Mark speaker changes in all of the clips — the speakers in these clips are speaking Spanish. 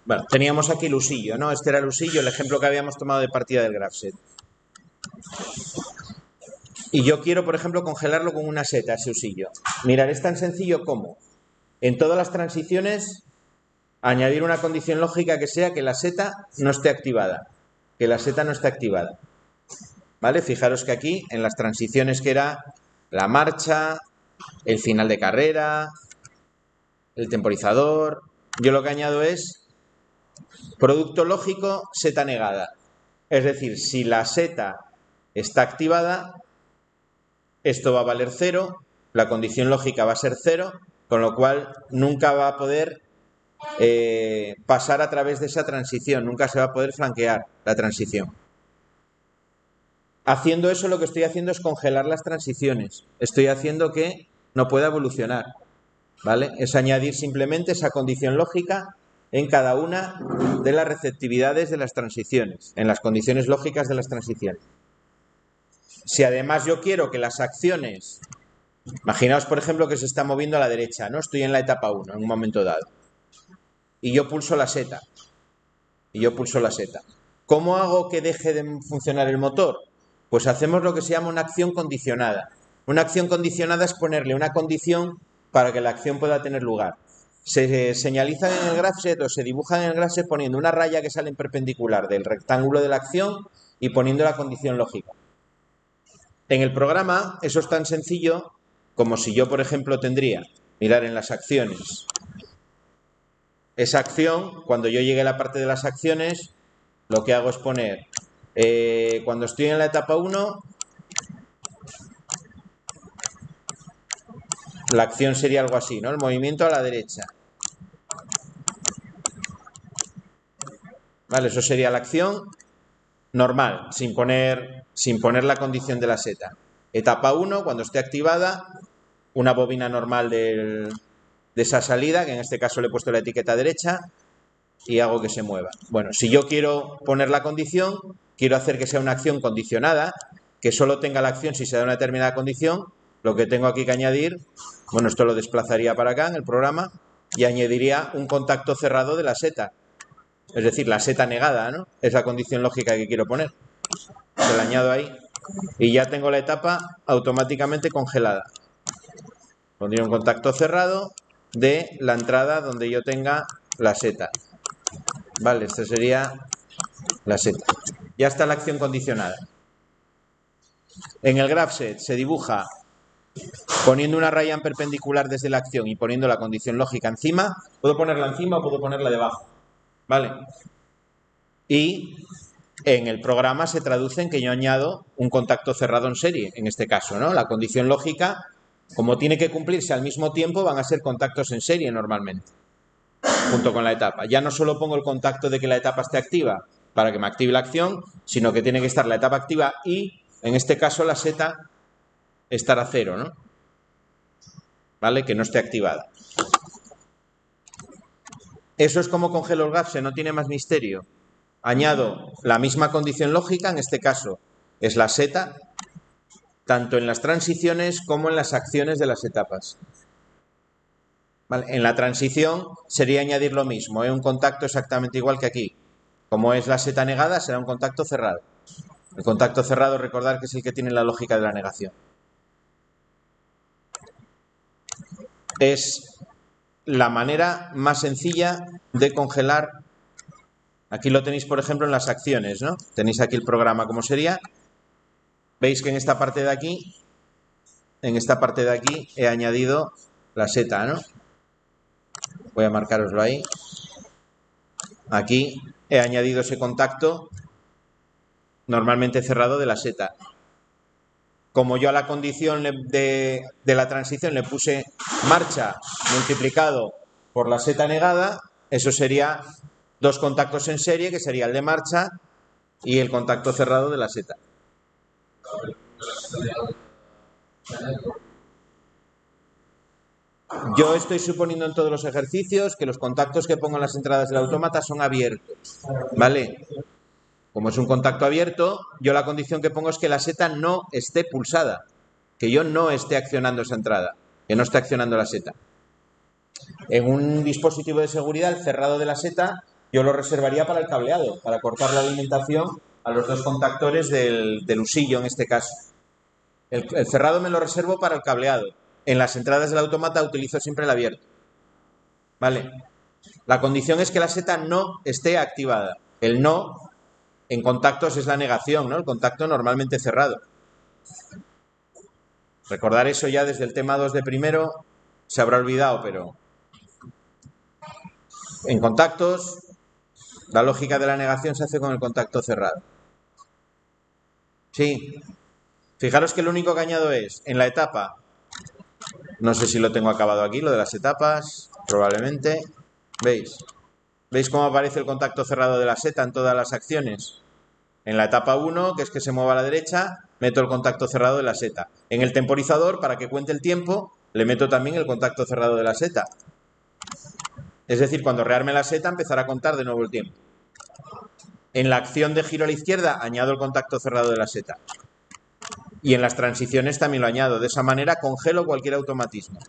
Speaker 1: Bueno, teníamos aquí el usillo, ¿no? Este era el usillo, el ejemplo que habíamos tomado de partida del GraphSet. Y yo quiero, por ejemplo, congelarlo con una seta, ese usillo. Mirad, es tan sencillo como en todas las transiciones añadir una condición lógica que sea que la seta no esté activada. Que la seta no esté activada. ¿Vale? Fijaros que aquí, en las transiciones que era la marcha, el final de carrera, el temporizador, yo lo que añado es producto lógico, seta negada. Es decir, si la seta está activada, esto va a valer 0, la condición lógica va a ser 0, con lo cual nunca va a poder pasar a través de esa transición, nunca se va a poder flanquear la transición. Haciendo eso, lo que estoy haciendo es congelar las transiciones. Estoy haciendo que no pueda evolucionar, ¿vale? Es añadir simplemente esa condición lógica en cada una de las receptividades de las transiciones, en las condiciones lógicas de las transiciones. Si además yo quiero que las acciones, imaginaos por ejemplo que se está moviendo a la derecha, ¿no? Estoy en la etapa 1 en un momento dado y yo pulso la seta. ¿Cómo hago que deje de funcionar el motor? Pues hacemos lo que se llama una acción condicionada. Una acción condicionada es ponerle una condición para que la acción pueda tener lugar. Se señalizan en el GraphSet o se dibujan en el GraphSet poniendo una raya que sale en perpendicular del rectángulo de la acción y poniendo la condición lógica. En el programa eso es tan sencillo como si yo, por ejemplo, tendría, mirar en las acciones, esa acción, cuando yo llegue a la parte de las acciones, lo que hago es poner, cuando estoy en la etapa 1, la acción sería algo así, ¿no? El movimiento a la derecha. Vale, eso sería la acción normal, sin poner la condición de la seta. Etapa 1, cuando esté activada, una bobina normal de esa salida, que en este caso le he puesto la etiqueta derecha, y hago que se mueva. Bueno, si yo quiero poner la condición, quiero hacer que sea una acción condicionada, que solo tenga la acción si se da una determinada condición, lo que tengo aquí que añadir, bueno, esto lo desplazaría para acá en el programa y añadiría un contacto cerrado de la seta. Es decir, la seta negada, ¿no? Es la condición lógica que quiero poner. Se la añado ahí y ya tengo la etapa automáticamente congelada. Pondría un contacto cerrado de la entrada donde yo tenga la seta. Vale, esta sería la seta. Ya está la acción condicionada. En el GraphSet se dibuja poniendo una raya en perpendicular desde la acción y poniendo la condición lógica encima. Puedo ponerla encima o puedo ponerla debajo. ¿Vale? Y en el programa se traduce en que yo añado un contacto cerrado en serie, en este caso, ¿no? La condición lógica, como tiene que cumplirse al mismo tiempo, van a ser contactos en serie normalmente, junto con la etapa. Ya no solo pongo el contacto de que la etapa esté activa para que me active la acción, sino que tiene que estar la etapa activa y, en este caso, la seta estará a 0, ¿no? ¿Vale? Que no esté activada. Eso es como congelo el GraphSet, no tiene más misterio. Añado la misma condición lógica, en este caso es la seta, tanto en las transiciones como en las acciones de las etapas. ¿Vale? En la transición sería añadir lo mismo, un contacto exactamente igual que aquí. Como es la seta negada, será un contacto cerrado. El contacto cerrado, recordar que es el que tiene la lógica de la negación. Es la manera más sencilla de congelar. Aquí lo tenéis, por ejemplo, en las acciones, ¿no? Tenéis aquí el programa como sería. Veis que en esta parte de aquí, he añadido la seta, ¿no? Voy a marcaroslo ahí. Aquí he añadido ese contacto normalmente cerrado de la seta. Como yo a la condición de la transición le puse marcha multiplicado por la seta negada, eso sería dos contactos en serie, que sería el de marcha y el contacto cerrado de la seta. Yo estoy suponiendo en todos los ejercicios que los contactos que pongo en las entradas del autómata son abiertos, ¿vale? Como es un contacto abierto, yo la condición que pongo es que la seta no esté pulsada, que yo no esté accionando esa entrada, que no esté accionando la seta. En un dispositivo de seguridad, el cerrado de la seta yo lo reservaría para el cableado, para cortar la alimentación a los dos contactores del usillo en este caso. El cerrado me lo reservo para el cableado. En las entradas del automata utilizo siempre el abierto. ¿Vale? La condición es que la seta no esté activada. El no en contactos es la negación, ¿no? El contacto normalmente cerrado. Recordar eso ya desde el tema 2 de primero se habrá olvidado, pero en contactos la lógica de la negación se hace con el contacto cerrado. Sí. Fijaros que lo único que añado es en la etapa, no sé si lo tengo acabado aquí, lo de las etapas, probablemente. ¿Veis? ¿Veis cómo aparece el contacto cerrado de la seta en todas las acciones? En la etapa 1, que es que se mueva a la derecha, meto el contacto cerrado de la seta. En el temporizador, para que cuente el tiempo, le meto también el contacto cerrado de la seta. Es decir, cuando rearme la seta, empezará a contar de nuevo el tiempo. En la acción de giro a la izquierda, añado el contacto cerrado de la seta. Y en las transiciones también lo añado. De esa manera congelo cualquier automatismo.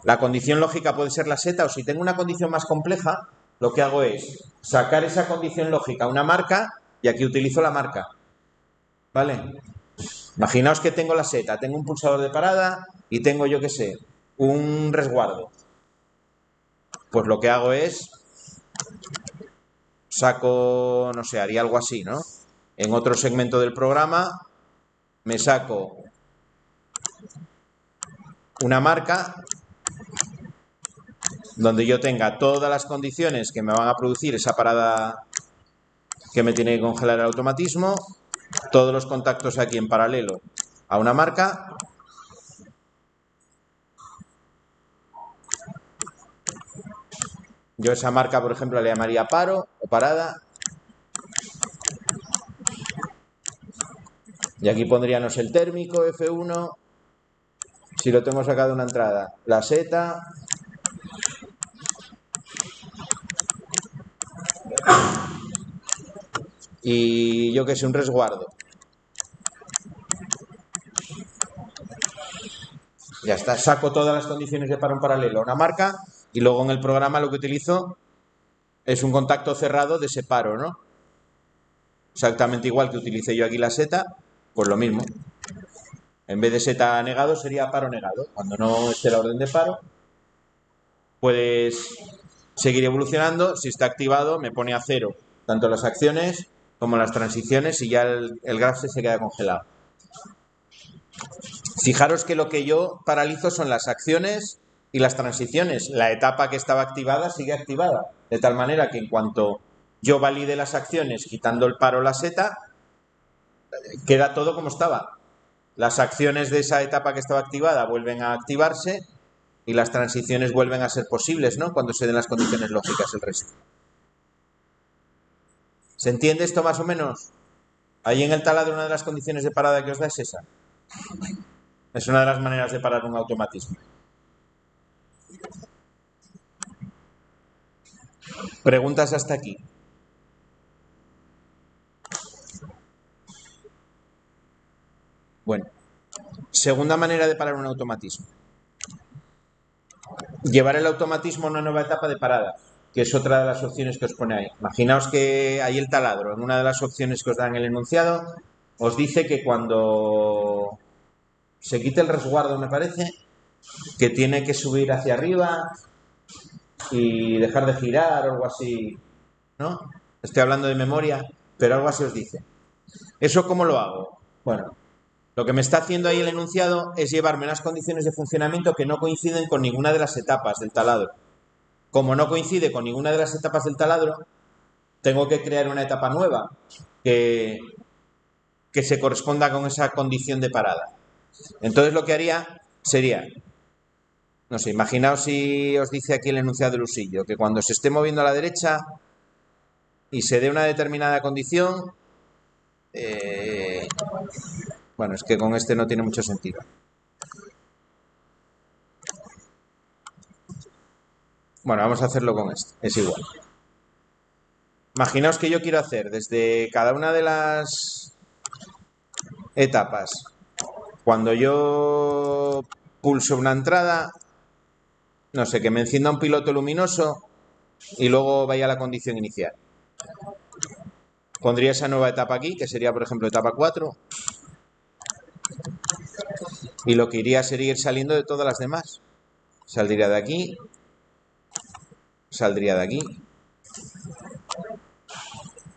Speaker 1: La condición lógica puede ser la seta, o si tengo una condición más compleja, lo que hago es sacar esa condición lógica a una marca y aquí utilizo la marca. ¿Vale? Imaginaos que tengo la seta, tengo un pulsador de parada y tengo, yo qué sé, un resguardo. Pues lo que hago es saco, no sé, haría algo así, ¿no? En otro segmento del programa me saco una marca donde yo tenga todas las condiciones que me van a producir esa parada que me tiene que congelar el automatismo, todos los contactos aquí en paralelo a una marca. Yo esa marca, por ejemplo, le llamaría paro o parada. Y aquí pondríamos el térmico F1. Si lo tengo sacado de una entrada, la seta. Y yo que sé, un resguardo. Ya está, saco todas las condiciones de paro en paralelo a una marca y luego en el programa lo que utilizo es un contacto cerrado de ese paro, ¿no? Exactamente igual que utilicé yo aquí la seta, pues lo mismo. En vez de seta negado sería paro negado. Cuando no esté la orden de paro, puedes seguir evolucionando. Si está activado, me pone a cero tanto las acciones como las transiciones y ya el graph se queda congelado. Fijaros que lo que yo paralizo son las acciones y las transiciones. La etapa que estaba activada sigue activada. De tal manera que en cuanto yo valide las acciones quitando el paro la seta, queda todo como estaba. Las acciones de esa etapa que estaba activada vuelven a activarse y las transiciones vuelven a ser posibles, ¿no? Cuando se den las condiciones lógicas el resto. ¿Se entiende esto más o menos? Ahí en el taladro una de las condiciones de parada que os da es esa. Es una de las maneras de parar un automatismo. ¿Preguntas hasta aquí? Bueno, segunda manera de parar un automatismo. Llevar el automatismo a una nueva etapa de parada, que es otra de las opciones que os pone ahí. Imaginaos que hay el taladro, en una de las opciones que os da en el enunciado, os dice que cuando se quite el resguardo, me parece, que tiene que subir hacia arriba y dejar de girar o algo así, ¿no? Estoy hablando de memoria, pero algo así os dice. ¿Eso cómo lo hago? Bueno, lo que me está haciendo ahí el enunciado es llevarme unas condiciones de funcionamiento que no coinciden con ninguna de las etapas del taladro. Como no coincide con ninguna de las etapas del taladro, tengo que crear una etapa nueva que se corresponda con esa condición de parada. Entonces lo que haría sería, no sé, imaginaos si os dice aquí el enunciado del usillo, que cuando se esté moviendo a la derecha y se dé una determinada condición, bueno, es que con este no tiene mucho sentido. Bueno, vamos a hacerlo con este, es igual. Imaginaos que yo quiero hacer desde cada una de las etapas, cuando yo pulso una entrada, no sé, que me encienda un piloto luminoso y luego vaya a la condición inicial. Pondría esa nueva etapa aquí, que sería, por ejemplo, etapa 4. Y lo que iría sería ir saliendo de todas las demás. Saldría de aquí. Saldría de aquí.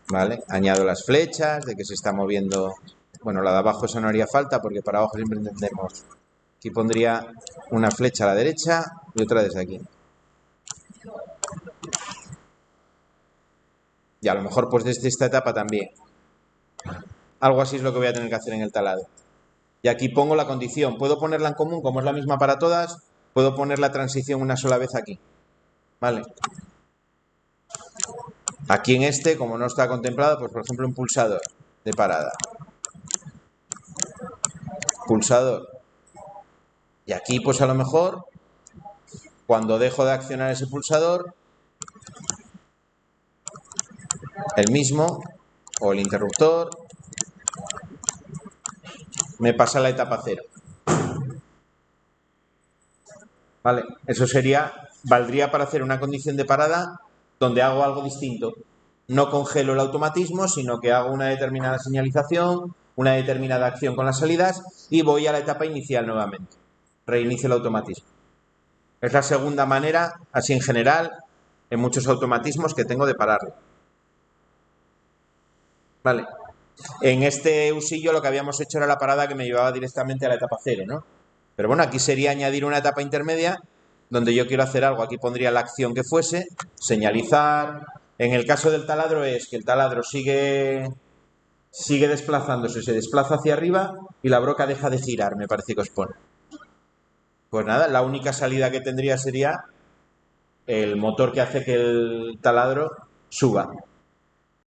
Speaker 1: ¿Vale? Añado las flechas, de que se está moviendo. Bueno, la de abajo esa no haría falta, porque para abajo siempre entendemos. Aquí pondría una flecha a la derecha y otra desde aquí. Y a lo mejor pues desde esta etapa también. Algo así es lo que voy a tener que hacer en el taladro. Y aquí pongo la condición. Puedo ponerla en común, como es la misma para todas. Puedo poner la transición una sola vez aquí. ¿Vale? Aquí en este, como no está contemplado, pues por ejemplo un pulsador de parada. Pulsador. Y aquí pues a lo mejor, cuando dejo de accionar ese pulsador, el mismo, o el interruptor, me pasa a la etapa 0. ¿Vale? Eso valdría para hacer una condición de parada donde hago algo distinto. No congelo el automatismo, sino que hago una determinada señalización, una determinada acción con las salidas y voy a la etapa inicial nuevamente. Reinicio el automatismo. Es la segunda manera, así en general, en muchos automatismos que tengo de pararlo. Vale. En este usillo lo que habíamos hecho era la parada que me llevaba directamente a la etapa 0, ¿no? Pero bueno, aquí sería añadir una etapa intermedia donde yo quiero hacer algo. Aquí pondría la acción que fuese, señalizar. En el caso del taladro es que el taladro sigue desplazándose, se desplaza hacia arriba y la broca deja de girar, me parece que os pone. Pues nada, la única salida que tendría sería el motor que hace que el taladro suba.